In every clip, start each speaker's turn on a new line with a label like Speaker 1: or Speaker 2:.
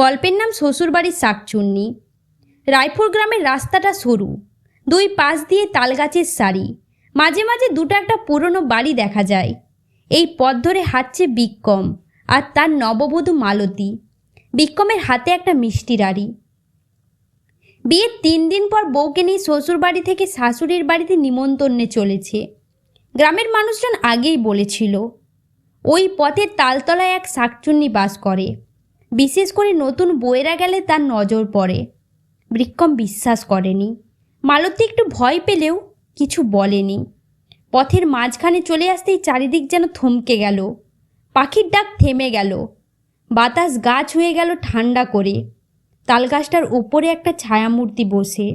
Speaker 1: গল্পের নাম শ্বশুরবাড়ির শাকচুন্নি। রায়পুর গ্রামের রাস্তাটা সরু, দুই পাশ দিয়ে তালগাছের সারি, মাঝে মাঝে দুটো একটা পুরনো বাড়ি দেখা যায়। এই পথ ধরে হাঁটছে বিক্রম আর তার নববধূ মালতী। বিক্রমের হাতে একটা মিষ্টির আড়ি। বিয়ের 3 দিন পর বউকে নিয়ে শ্বশুরবাড়ি থেকে শাশুড়ির বাড়িতে নিমন্ত্রণে চলেছে। গ্রামের মানুষজন আগেই বলেছিল ওই পথের তালতলায় এক শাকচুন্নি বাস করে। বিশেষ করে নতুন বউয়েরা গেলে তার নজর পড়ে। বিক্রম বিশ্বাস করেনি। মালতী একটু ভয় পেলেও কিছু বলেনি। পথের মাঝখানে চলে আসতেই চারিদিক যেন থমকে গেল। পাখির ডাক থেমে গেল, বাতাস গা ছুঁয়ে গেল ঠান্ডা করে। তালগাছটার উপরে একটা ছায়ামূর্তি বসে।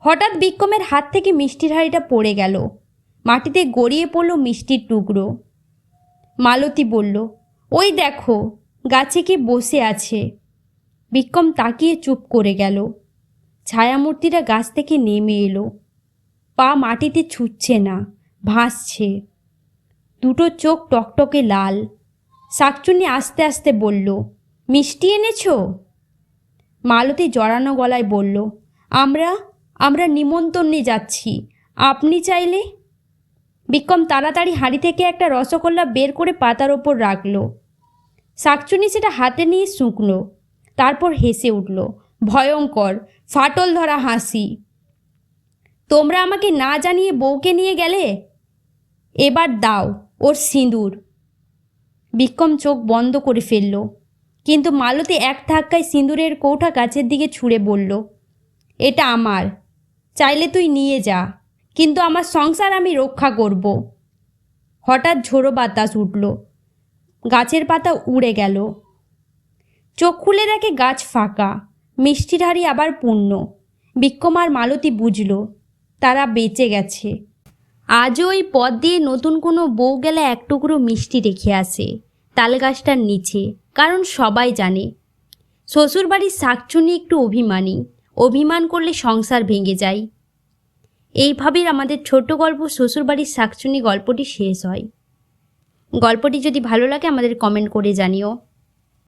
Speaker 1: হঠাৎ বিক্রমের হাত থেকে মিষ্টির হাঁড়িটা পড়ে গেল, মাটিতে গড়িয়ে পড়ল মিষ্টির টুকরো। মালতী বলল, ওই দেখো, গাছে কে বসে আছে। বিক্রম তাকিয়ে চুপ করে গেল। ছায়ামূর্তিটা গাছ থেকে নেমে এলো। পা মাটিতে ছুটছে না, ভাসছে। দুটো চোখ টকটকে লাল। শাকচুন্নি আস্তে আস্তে বলল, মিষ্টি এনেছো? মালতী জড়ানো গলায় বলল, আমরা নিমন্ত্রণে যাচ্ছি, আপনি চাইলে। বিক্রম তাড়াতাড়ি হাঁড়ি থেকে একটা রসগোল্লা বের করে পাতার ওপর রাখল। শাকচুন্নি সেটা হাতে নিয়ে শুকনো, তারপর হেসে উঠল, ভয়ঙ্কর ফাটল ধরা হাসি। তোমরা আমাকে না জানিয়ে বউকে নিয়ে গেলে, এবার দাও ওর সিঁদুর। বিক্রম চোখ বন্ধ করে ফেলল, কিন্তু মালতী এক ধাক্কায় সিঁদুরের কৌটা গাছের দিকে ছুঁড়ে বলল, এটা আমার, চাইলে তুই নিয়ে যা, কিন্তু আমার সংসার আমি রক্ষা করব। হঠাৎ ঝোড়ো বাতাস উঠল, গাছের পাতা উড়ে গেল। চোখ খুলে দেখে গাছ ফাঁকা, মিষ্টির হাঁড়ি আবার পূর্ণ। বিক্রম আর মালতী বুঝল তারা বেঁচে গেছে। আজও ওই পথ দিয়ে নতুন কোনো বউ গেলে এক টুকরো মিষ্টি রেখে আসে তালগাছটার নিচে, কারণ সবাই জানে শ্বশুরবাড়ির শাকচুন্নি একটু অভিমানী, অভিমান করলে সংসার ভেঙে যায়। এইভাবেই আমাদের ছোট গল্প শ্বশুরবাড়ির শাকচুন্নি গল্পটি শেষ হয়। গল্পটি যদি ভালো লাগে আমাদের কমেন্ট করে জানিও।